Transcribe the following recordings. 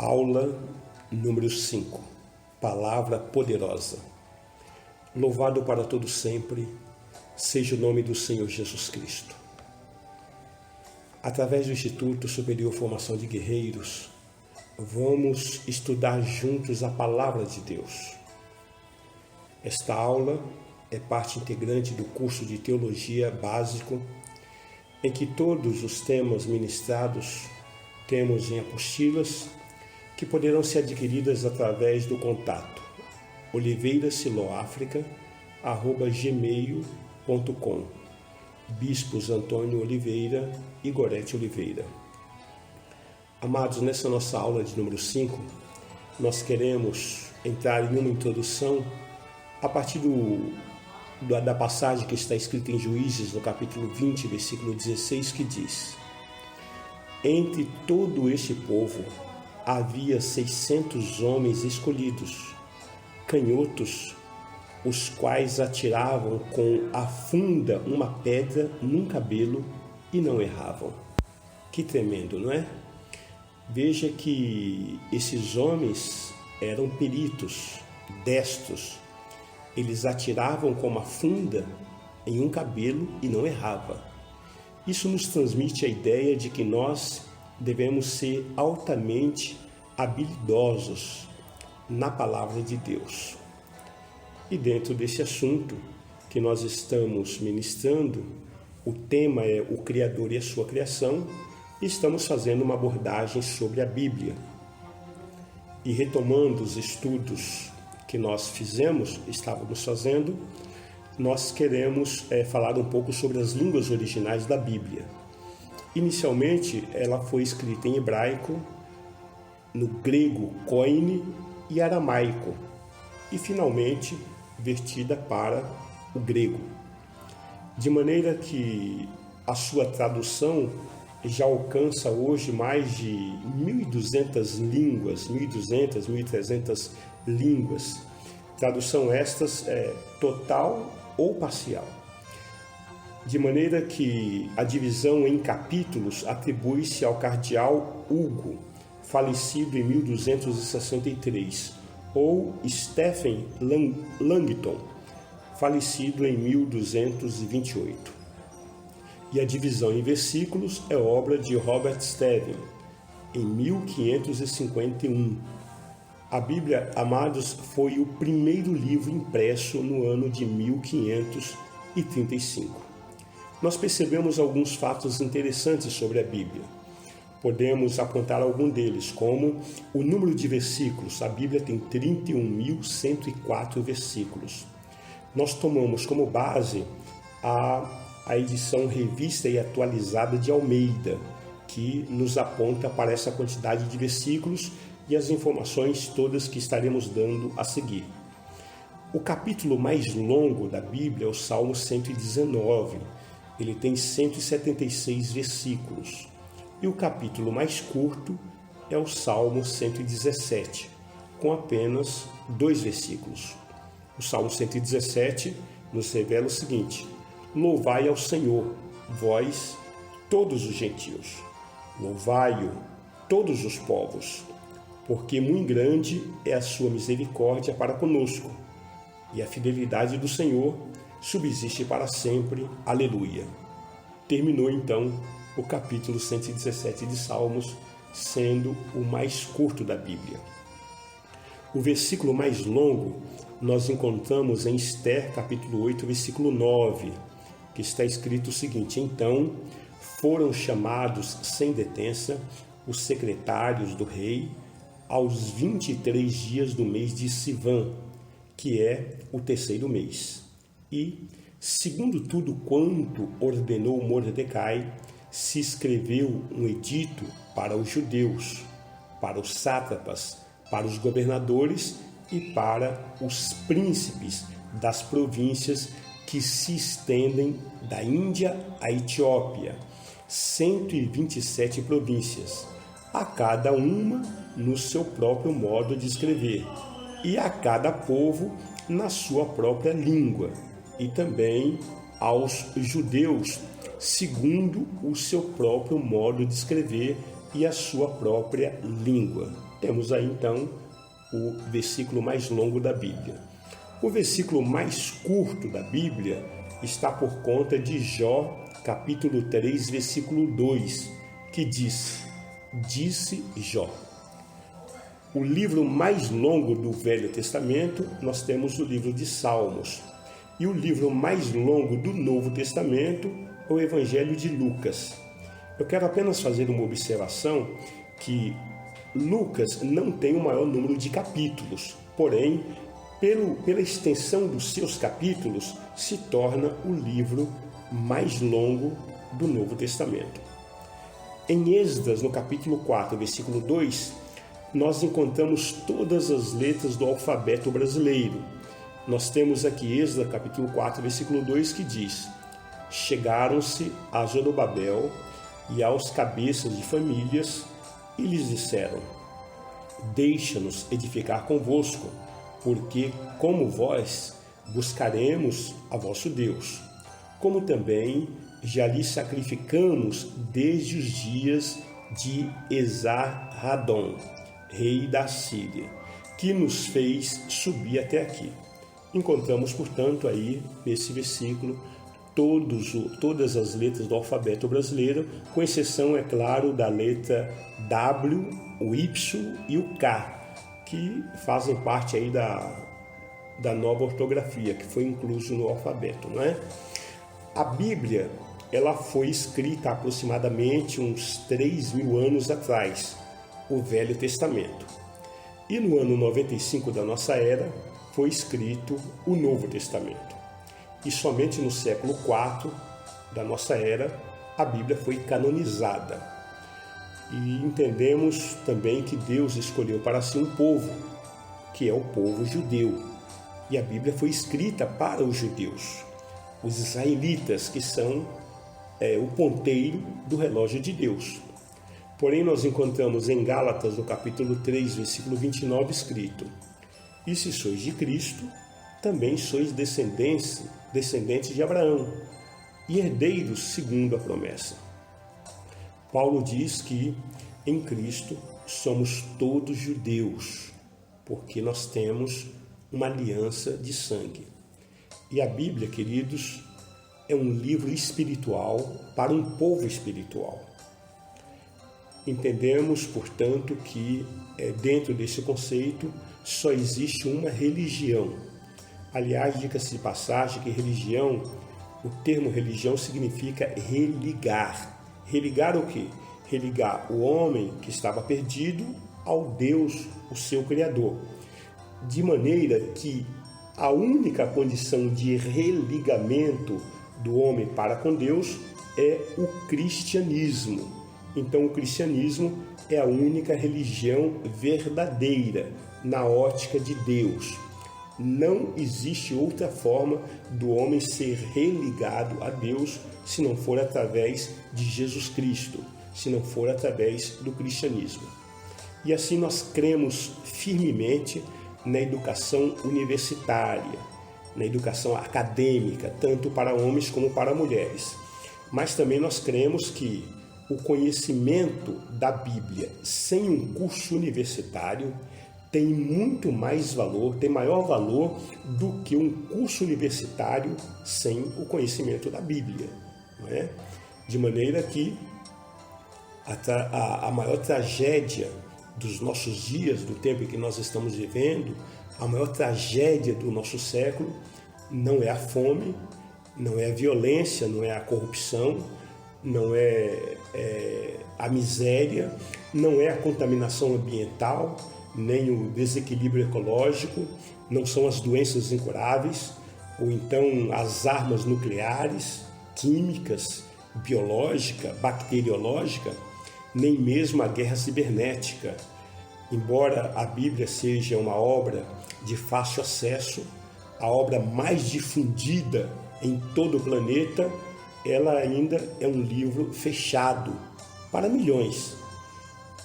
Aula número 5. Palavra poderosa. Louvado para todo sempre seja o nome do Senhor Jesus Cristo. Através do Instituto Superior Formação de Guerreiros, vamos estudar juntos a Palavra de Deus. Esta aula é parte integrante do curso de Teologia Básico, em que todos os temas ministrados temos em apostilas que poderão ser adquiridas através do contato oliveirasiloafrica@gmail.com. Bispos Antônio Oliveira e Gorete Oliveira. Amados, nessa nossa aula de número 5, nós queremos entrar em uma introdução a partir da passagem que está escrita em Juízes, no capítulo 20, versículo 16, que diz: Entre todo este povo havia 600 homens escolhidos, canhotos, os quais atiravam com a funda uma pedra num cabelo e não erravam. Que tremendo, não é? Veja que esses homens eram peritos, destros. Eles atiravam com uma funda em um cabelo e não errava. Isso nos transmite a ideia de que nós devemos ser altamente habilidosos na palavra de Deus. E dentro desse assunto que nós estamos ministrando, o tema é o Criador e a sua criação, e estamos fazendo uma abordagem sobre a Bíblia. E retomando os estudos que nós estávamos fazendo, nós queremos falar um pouco sobre as línguas originais da Bíblia. Inicialmente, ela foi escrita em hebraico, no grego koine e aramaico, e finalmente vertida para o grego. De maneira que a sua tradução já alcança hoje mais de 1.200 línguas, 1.300 línguas. Tradução estas total ou parcial. De maneira que a divisão em capítulos atribui-se ao cardeal Hugo, falecido em 1263, ou Stephen Langton, falecido em 1228. E a divisão em versículos é obra de Robert Stephen, em 1551. A Bíblia, amados, foi o primeiro livro impresso no ano de 1535. Nós percebemos alguns fatos interessantes sobre a Bíblia. Podemos apontar algum deles, como o número de versículos. A Bíblia tem 31.104 versículos. Nós tomamos como base a edição revista e atualizada de Almeida, que nos aponta para essa quantidade de versículos e as informações todas que estaremos dando a seguir. O capítulo mais longo da Bíblia é o Salmo 119. Ele tem 176 versículos. E o capítulo mais curto é o Salmo 117, com apenas 2 versículos. O Salmo 117 nos revela o seguinte: Louvai ao Senhor, vós, todos os gentios. Louvai-o, todos os povos, porque muito grande é a sua misericórdia para conosco, e a fidelidade do Senhor subsiste para sempre. Aleluia. Terminou então o capítulo 117 de Salmos, sendo o mais curto da Bíblia. O versículo mais longo nós encontramos em Esther, capítulo 8, versículo 9, que está escrito o seguinte: Então foram chamados sem detença os secretários do rei aos 23 dias do mês de Sivan, que é o 3º mês. E, segundo tudo quanto ordenou Mordecai, se escreveu um edito para os judeus, para os sátrapas, para os governadores e para os príncipes das províncias que se estendem da Índia à Etiópia, 127 províncias, a cada uma no seu próprio modo de escrever, e a cada povo na sua própria língua, e também aos judeus, segundo o seu próprio modo de escrever e a sua própria língua. Temos aí então o versículo mais longo da Bíblia. O versículo mais curto da Bíblia está por conta de Jó, capítulo 3, versículo 2, que diz: Disse Jó. O livro mais longo do Velho Testamento, nós temos o livro de Salmos. E o livro mais longo do Novo Testamento é o Evangelho de Lucas. Eu quero apenas fazer uma observação que Lucas não tem o maior número de capítulos, porém, pela extensão dos seus capítulos, se torna o livro mais longo do Novo Testamento. Em Êxodo, no capítulo 4, versículo 2, nós encontramos todas as letras do alfabeto brasileiro. Nós temos aqui Êxodo, capítulo 4, versículo 2, que diz: Chegaram-se a Zorobabel e aos cabeças de famílias e lhes disseram: Deixa-nos edificar convosco, porque, como vós, buscaremos a vosso Deus, como também já lhe sacrificamos desde os dias de Esar-Hadon, rei da Síria, que nos fez subir até aqui. Encontramos, portanto, aí, nesse versículo, todas as letras do alfabeto brasileiro, com exceção, é claro, da letra W, o Y e o K, que fazem parte aí da nova ortografia, que foi incluso no alfabeto, não é? A Bíblia, ela foi escrita há aproximadamente uns 3.000 anos atrás, o Velho Testamento. E no ano 95 da nossa era, foi escrito o Novo Testamento. E somente no século IV da nossa era, a Bíblia foi canonizada. E entendemos também que Deus escolheu para si um povo, que é o povo judeu. E a Bíblia foi escrita para os judeus, os israelitas, que são o ponteiro do relógio de Deus. Porém, nós encontramos em Gálatas, no capítulo 3, versículo 29, escrito: E se sois de Cristo, também sois descendentes de Abraão, e herdeiros segundo a promessa. Paulo diz que em Cristo somos todos judeus, porque nós temos uma aliança de sangue. E a Bíblia, queridos, é um livro espiritual para um povo espiritual. Entendemos, portanto, que dentro desse conceito só existe uma religião. Aliás, diga-se de passagem que religião, o termo religião significa religar. Religar o quê? Religar o homem que estava perdido ao Deus, o seu Criador. De maneira que a única condição de religamento do homem para com Deus é o cristianismo. Então, o cristianismo é a única religião verdadeira na ótica de Deus. Não existe outra forma do homem ser religado a Deus se não for através de Jesus Cristo, se não for através do cristianismo. E assim nós cremos firmemente na educação universitária, na educação acadêmica, tanto para homens como para mulheres. Mas também nós cremos que o conhecimento da Bíblia sem um curso universitário tem muito mais valor, tem maior valor do que um curso universitário sem o conhecimento da Bíblia, não é? De maneira que a maior tragédia dos nossos dias, do tempo em que nós estamos vivendo, a maior tragédia do nosso século não é a fome, não é a violência, não é a corrupção, não é a miséria, não é a contaminação ambiental, nem o desequilíbrio ecológico, não são as doenças incuráveis, ou então as armas nucleares, químicas, biológica, bacteriológica, nem mesmo a guerra cibernética. Embora a Bíblia seja uma obra de fácil acesso, a obra mais difundida em todo o planeta, ela ainda é um livro fechado para milhões.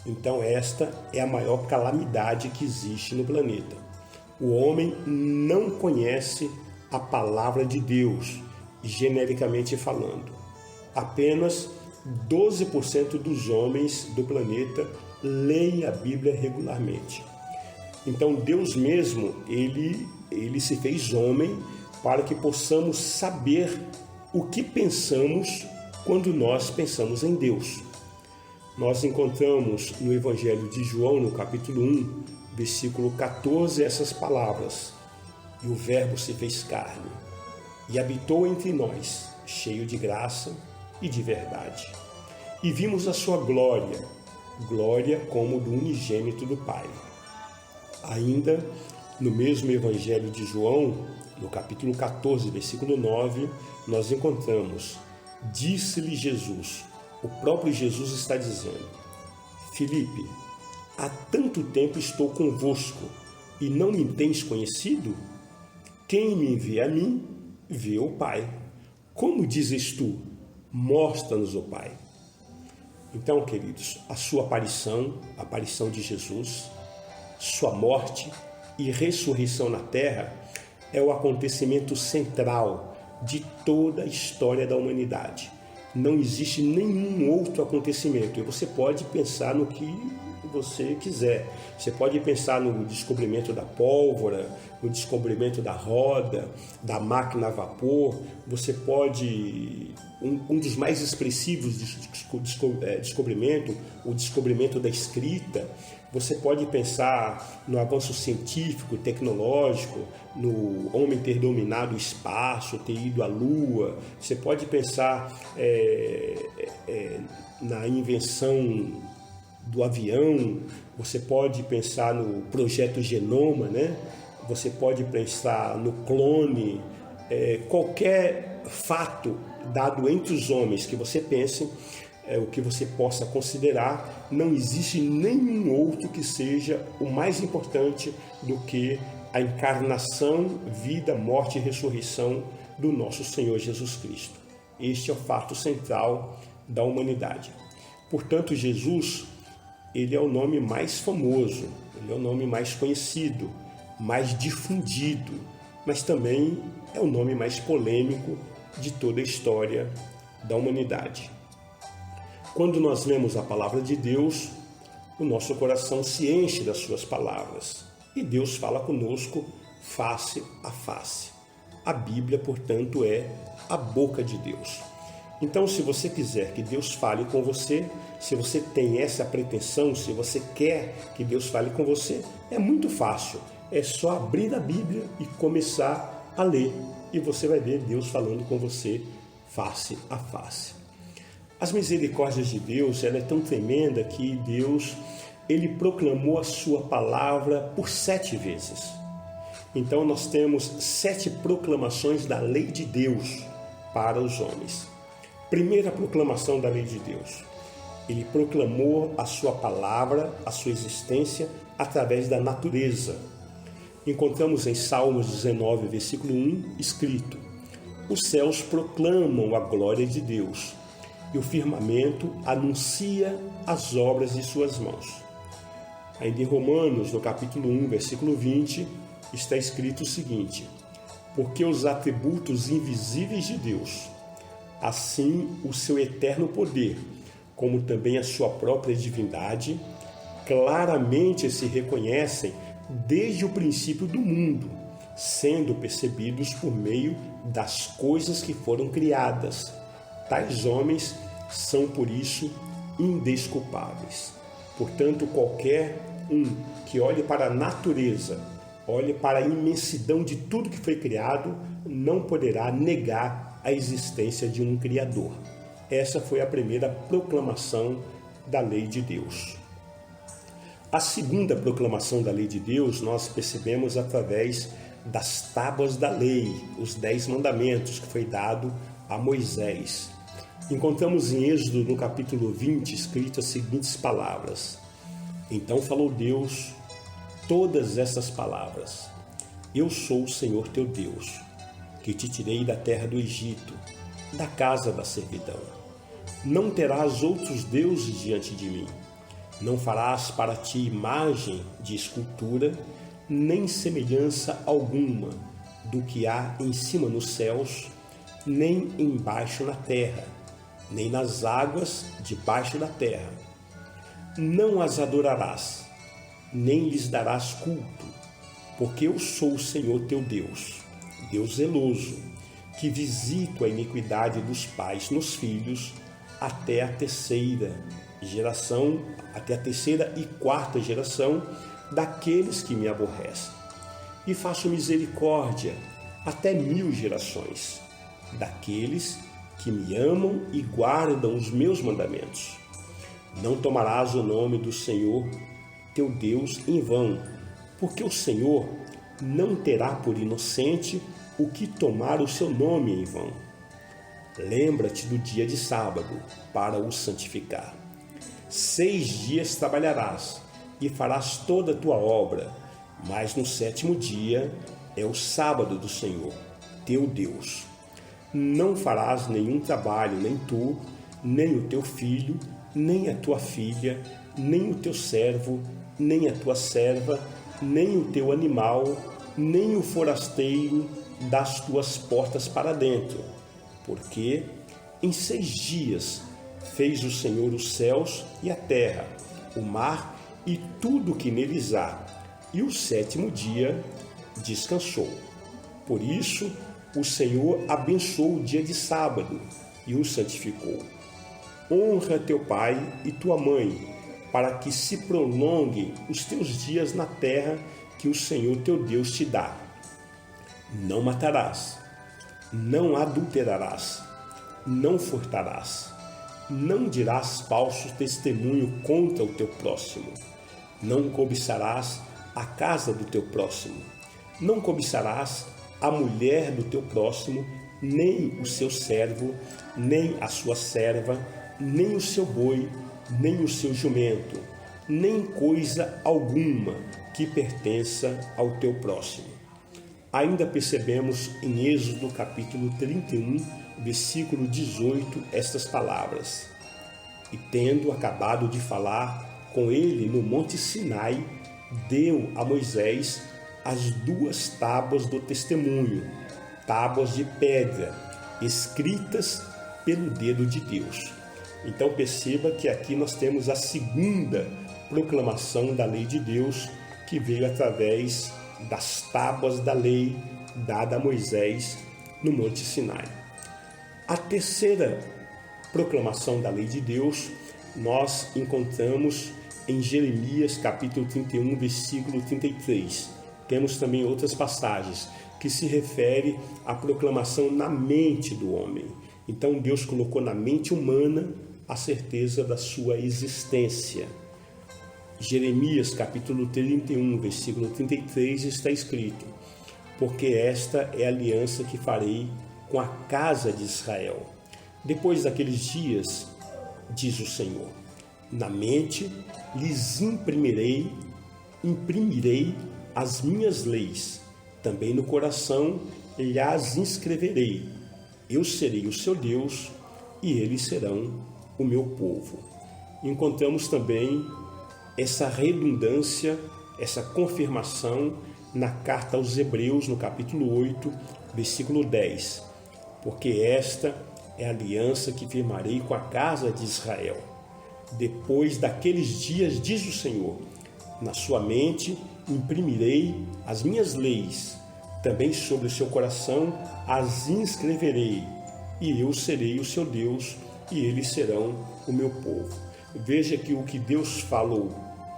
Então esta é a maior calamidade que existe no planeta. O homem não conhece a palavra de Deus, genericamente falando. Apenas 12% dos homens do planeta leem a Bíblia regularmente. Então Deus mesmo, ele se fez homem para que possamos saber o que pensamos quando nós pensamos em Deus. Nós encontramos no Evangelho de João, no capítulo 1, versículo 14, essas palavras: "E o Verbo se fez carne e habitou entre nós, cheio de graça e de verdade. E vimos a sua glória, glória como do unigênito do Pai." Ainda no mesmo Evangelho de João, no capítulo 14, versículo 9, nós encontramos: "Disse-lhe Jesus", o próprio Jesus está dizendo: "Filipe, há tanto tempo estou convosco e não me tens conhecido? Quem me vê a mim, vê o Pai. Como dizes tu, mostra-nos o Pai?" Então, queridos, a sua aparição, a aparição de Jesus, sua morte e ressurreição na terra é o acontecimento central de toda a história da humanidade. Não existe nenhum outro acontecimento. E você pode pensar no que você quiser. Você pode pensar no descobrimento da pólvora, no descobrimento da roda, da máquina a vapor. Você pode... Um dos mais expressivos descobrimento, o descobrimento da escrita. Você pode pensar no avanço científico, tecnológico, no homem ter dominado o espaço, ter ido à Lua. Você pode pensar na invenção do avião. Você pode pensar no projeto Genoma, né? Você pode pensar no clone. Qualquer fato dado entre os homens que você pense, o que você possa considerar, não existe nenhum outro que seja o mais importante do que a encarnação, vida, morte e ressurreição do nosso Senhor Jesus Cristo. Este é o fato central da humanidade. Portanto, Jesus, ele é o nome mais famoso, ele é o nome mais conhecido, mais difundido, mas também é o nome mais polêmico de toda a história da humanidade. Quando nós lemos a palavra de Deus, o nosso coração se enche das suas palavras e Deus fala conosco face a face. A Bíblia, portanto, é a boca de Deus. Então, se você quiser que Deus fale com você, se você tem essa pretensão, se você quer que Deus fale com você, é muito fácil. É só abrir a Bíblia e começar a ler. E você vai ver Deus falando com você face a face. As misericórdias de Deus, ela é tão tremenda que Deus, ele proclamou a sua palavra por 7 vezes. Então nós temos 7 proclamações da lei de Deus para os homens. Primeira proclamação da lei de Deus. Ele proclamou a sua palavra, a sua existência, através da natureza. Encontramos em Salmos 19, versículo 1, escrito: "Os céus proclamam a glória de Deus, e o firmamento anuncia as obras de suas mãos." Ainda em Romanos, no capítulo 1, versículo 20, está escrito o seguinte: "Porque os atributos invisíveis de Deus, assim o seu eterno poder, como também a sua própria divindade, claramente se reconhecem desde o princípio do mundo, sendo percebidos por meio das coisas que foram criadas. Tais homens são, por isso, indesculpáveis." Portanto, qualquer um que olhe para a natureza, olhe para a imensidão de tudo que foi criado, não poderá negar a existência de um Criador. Essa foi a primeira proclamação da lei de Deus. A segunda proclamação da lei de Deus nós percebemos através das tábuas da lei, os 10 mandamentos que foi dado a Moisés. Encontramos em Êxodo, no capítulo 20, escritas as seguintes palavras: "Então falou Deus todas essas palavras: Eu sou o Senhor teu Deus, que te tirei da terra do Egito, da casa da servidão. Não terás outros deuses diante de mim. Não farás para ti imagem de escultura, nem semelhança alguma do que há em cima nos céus, nem embaixo na terra, nem nas águas debaixo da terra. Não as adorarás, nem lhes darás culto, porque eu sou o Senhor teu Deus, Deus zeloso, que visito a iniquidade dos pais nos filhos até a terceira e quarta geração daqueles que me aborrecem. E faço misericórdia até 1000 gerações daqueles que me amam e guardam os meus mandamentos. Não tomarás o nome do Senhor teu Deus em vão, porque o Senhor não terá por inocente o que tomar o seu nome em vão. Lembra-te do dia de sábado para o santificar. 6 dias trabalharás e farás toda a tua obra, mas no 7º dia é o sábado do Senhor, teu Deus. Não farás nenhum trabalho, nem tu, nem o teu filho, nem a tua filha, nem o teu servo, nem a tua serva, nem o teu animal, nem o forasteiro das tuas portas para dentro, porque em 6 dias fez o Senhor os céus e a terra, o mar e tudo que neles há, e o 7º dia descansou. Por isso, o Senhor abençoou o dia de sábado e o santificou. Honra teu pai e tua mãe, para que se prolonguem os teus dias na terra que o Senhor teu Deus te dá. Não matarás, não adulterarás, não furtarás, não dirás falso testemunho contra o teu próximo, não cobiçarás a casa do teu próximo, não cobiçarás a mulher do teu próximo, nem o seu servo, nem a sua serva, nem o seu boi, nem o seu jumento, nem coisa alguma que pertença ao teu próximo. Ainda percebemos em Êxodo capítulo 31, versículo 18, estas palavras: E tendo acabado de falar com ele no monte Sinai, deu a Moisés as 2 tábuas do testemunho, tábuas de pedra, escritas pelo dedo de Deus. Então perceba que aqui nós temos a segunda proclamação da lei de Deus, que veio através das tábuas da lei dada a Moisés no Monte Sinai. A terceira proclamação da lei de Deus nós encontramos em Jeremias capítulo 31, versículo 33. Temos também outras passagens que se referem à proclamação na mente do homem. Então Deus colocou na mente humana a certeza da sua existência. Jeremias capítulo 31, versículo 33 está escrito: Porque esta é a aliança que farei com a casa de Israel. Depois daqueles dias, diz o Senhor, na mente lhes imprimirei as minhas leis, também no coração lhes inscreverei. Eu serei o seu Deus e eles serão o meu povo. Encontramos também essa redundância, essa confirmação na carta aos Hebreus, no capítulo 8, versículo 10. Porque esta é a aliança que firmarei com a casa de Israel. Depois daqueles dias, diz o Senhor, na sua mente imprimirei as minhas leis, também sobre o seu coração as inscreverei, e eu serei o seu Deus, e eles serão o meu povo. Veja que o que Deus falou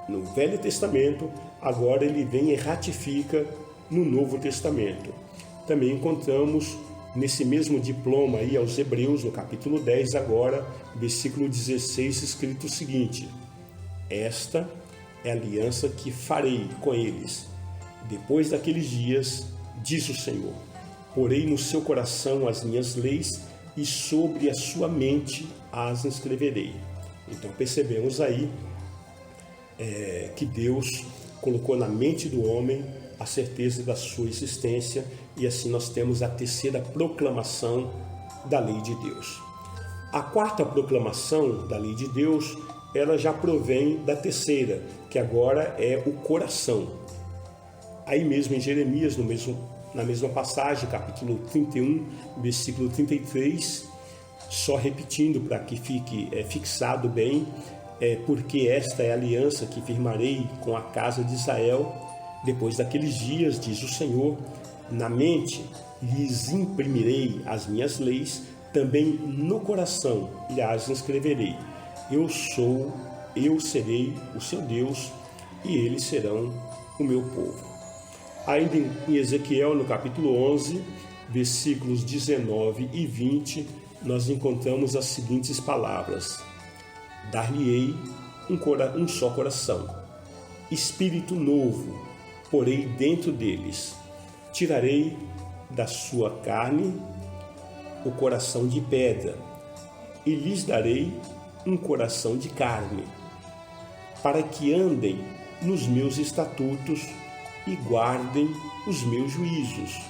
no Velho Testamento, agora ele vem e ratifica no Novo Testamento. Também encontramos nesse mesmo diploma aí aos Hebreus, no capítulo 10, agora, versículo 16, escrito o seguinte: Esta é a aliança que farei com eles. Depois daqueles dias, diz o Senhor, porei no seu coração as minhas leis e sobre a sua mente as escreverei. Então percebemos aí que Deus colocou na mente do homem a certeza da sua existência, e assim nós temos a terceira proclamação da lei de Deus. A quarta proclamação da lei de Deus, ela já provém da terceira, que agora é o coração. Aí mesmo em Jeremias, na mesma passagem, capítulo 31, versículo 33, Só repetindo para que fique fixado bem, porque esta é a aliança que firmarei com a casa de Israel depois daqueles dias, diz o Senhor, na mente lhes imprimirei as minhas leis, também no coração lhes inscreverei. Eu serei o seu Deus e eles serão o meu povo. Ainda em Ezequiel, no capítulo 11, versículos 19 e 20, nós encontramos as seguintes palavras: dar-lhe-ei um só coração, espírito novo porei dentro deles, tirarei da sua carne o coração de pedra e lhes darei um coração de carne, para que andem nos meus estatutos e guardem os meus juízos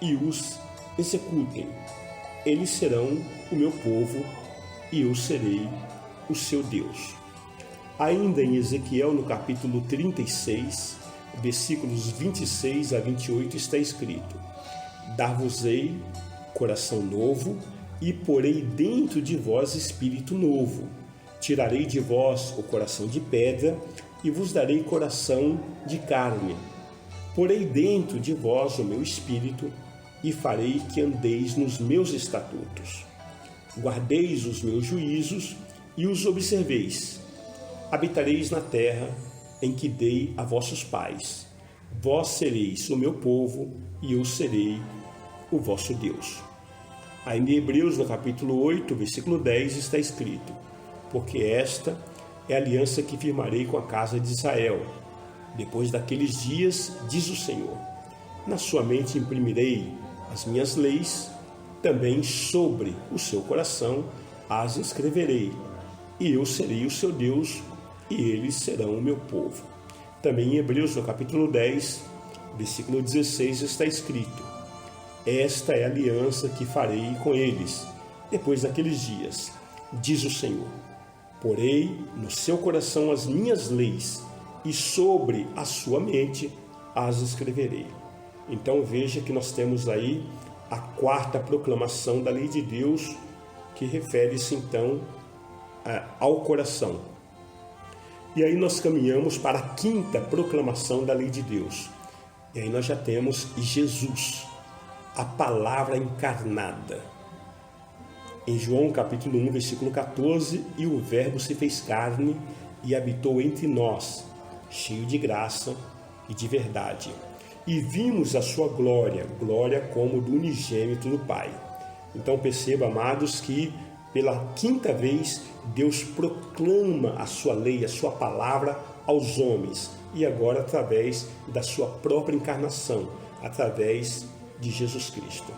e os executem. Eles serão o meu povo e eu serei o seu Deus. Ainda em Ezequiel, no capítulo 36, versículos 26 a 28, está escrito: dar-vos-ei coração novo e porei dentro de vós espírito novo. Tirarei de vós o coração de pedra e vos darei coração de carne. Porei dentro de vós o meu espírito e farei que andeis nos meus estatutos. Guardeis os meus juízos e os observeis. Habitareis na terra em que dei a vossos pais. Vós sereis o meu povo e eu serei o vosso Deus. Ainda em Hebreus, no capítulo 8, versículo 10, está escrito: porque esta é a aliança que firmarei com a casa de Israel. Depois daqueles dias, diz o Senhor, na sua mente imprimirei as minhas leis, também sobre o seu coração as escreverei, e eu serei o seu Deus, e eles serão o meu povo. Também em Hebreus, no capítulo 10, versículo 16, está escrito: esta é a aliança que farei com eles, depois daqueles dias, diz o Senhor. Porei no seu coração as minhas leis, e sobre a sua mente as escreverei. Então veja que nós temos aí a quarta proclamação da lei de Deus, que refere-se então ao coração. E aí nós caminhamos para a quinta proclamação da lei de Deus. E aí nós já temos Jesus, a palavra encarnada. Em João capítulo 1, versículo 14, e o verbo se fez carne e habitou entre nós, cheio de graça e de verdade. E vimos a sua glória, glória como do unigênito do Pai. Então perceba, amados, que pela quinta vez Deus proclama a sua lei, a sua palavra aos homens. E agora através da sua própria encarnação, através de Jesus Cristo.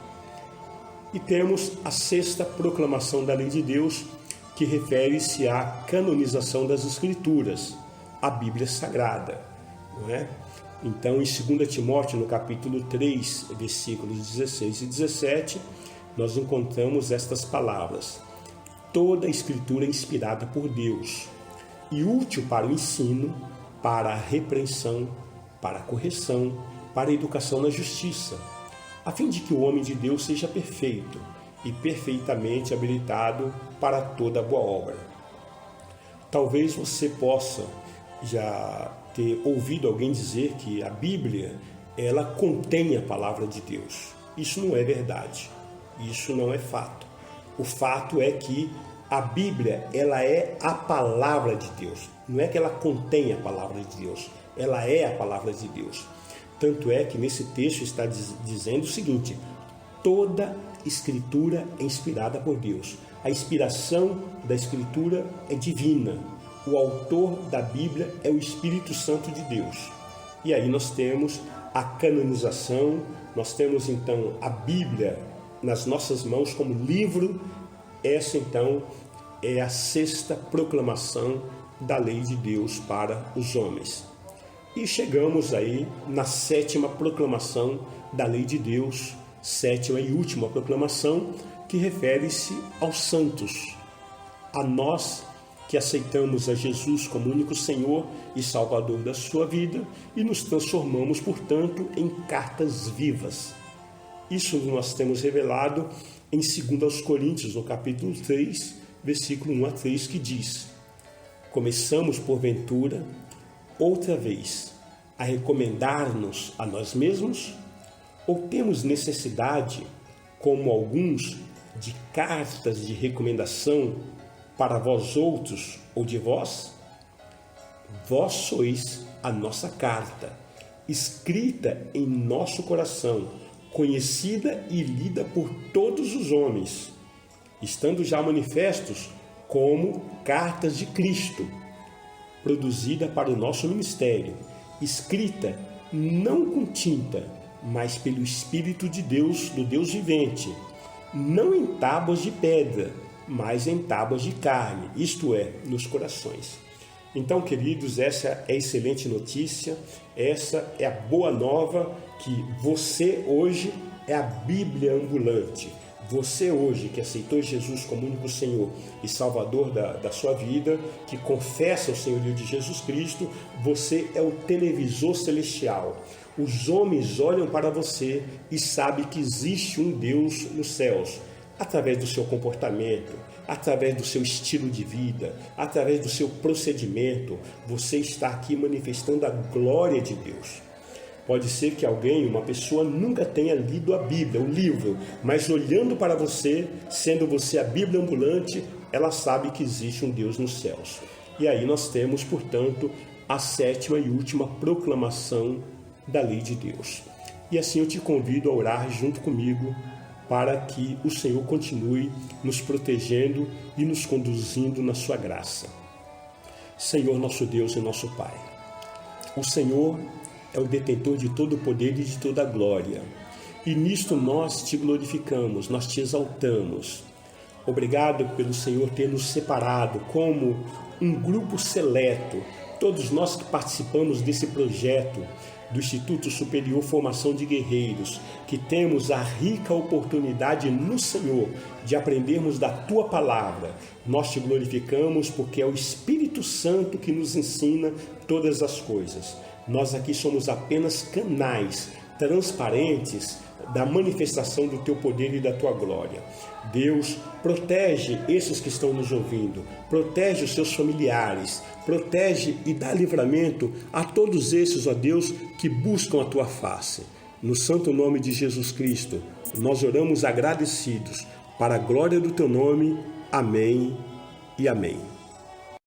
E temos a sexta proclamação da lei de Deus, que refere-se à canonização das Escrituras, a Bíblia Sagrada, não é? Então, em 2 Timóteo, no capítulo 3, versículos 16 e 17, nós encontramos estas palavras: toda a Escritura é inspirada por Deus e útil para o ensino, para a repreensão, para a correção, para a educação na justiça, a fim de que o homem de Deus seja perfeito e perfeitamente habilitado para toda boa obra. Talvez você possa já ter ouvido alguém dizer que a Bíblia, ela contém a palavra de Deus. Isso não é verdade. Isso não é fato. O fato é que a Bíblia, ela é a palavra de Deus. Não é que ela contém a palavra de Deus. Ela é a palavra de Deus. Tanto é que nesse texto está dizendo o seguinte: toda Escritura é inspirada por Deus. A inspiração da Escritura é divina. O autor da Bíblia é o Espírito Santo de Deus. E aí nós temos a canonização, nós temos então a Bíblia nas nossas mãos como livro. Essa então é a sexta proclamação da lei de Deus para os homens. E chegamos aí na sétima proclamação da lei de Deus, sétima e última proclamação, que refere-se aos santos, a nós que aceitamos a Jesus como único Senhor e Salvador da sua vida e nos transformamos, portanto, em cartas vivas. Isso nós temos revelado em 2 Coríntios, no capítulo 3, versículo 1 a 3, que diz: começamos, porventura, outra vez, a recomendar-nos a nós mesmos? Ou temos necessidade, como alguns, de cartas de recomendação para vós outros ou de vós? Vós sois a nossa carta, escrita em nosso coração, conhecida e lida por todos os homens, estando já manifestos como cartas de Cristo, produzida para o nosso ministério, escrita não com tinta, mas pelo Espírito de Deus, do Deus vivente, não em tábuas de pedra, mas em tábuas de carne, isto é, nos corações. Então, queridos, essa é a excelente notícia, essa é a boa nova, que você hoje é a Bíblia ambulante. Você hoje que aceitou Jesus como único Senhor e Salvador da sua vida, que confessa o senhorio de Jesus Cristo, você é o televisor celestial. Os homens olham para você e sabem que existe um Deus nos céus, através do seu comportamento, através do seu estilo de vida, através do seu procedimento. Você está aqui manifestando a glória de Deus. Pode ser que alguém, uma pessoa, nunca tenha lido a Bíblia, o livro, mas olhando para você, sendo você a Bíblia ambulante, ela sabe que existe um Deus nos céus. E aí nós temos, portanto, a 7ª e última proclamação da lei de Deus. E assim eu te convido a orar junto comigo, para que o Senhor continue nos protegendo e nos conduzindo na sua graça. Senhor, nosso Deus e nosso Pai, o Senhor é o detentor de todo o poder e de toda a glória. E nisto nós te glorificamos, nós te exaltamos. Obrigado pelo Senhor ter nos separado como um grupo seleto, todos nós que participamos desse projeto do Instituto Superior Formação de Guerreiros, que temos a rica oportunidade no Senhor de aprendermos da Tua Palavra. Nós te glorificamos porque é o Espírito Santo que nos ensina todas as coisas. Nós aqui somos apenas canais transparentes da manifestação do Teu poder e da Tua glória. Deus, protege esses que estão nos ouvindo, protege os seus familiares, protege e dá livramento a todos esses, ó Deus, que buscam a Tua face. No santo nome de Jesus Cristo, nós oramos agradecidos, para a glória do Teu nome. Amém e amém.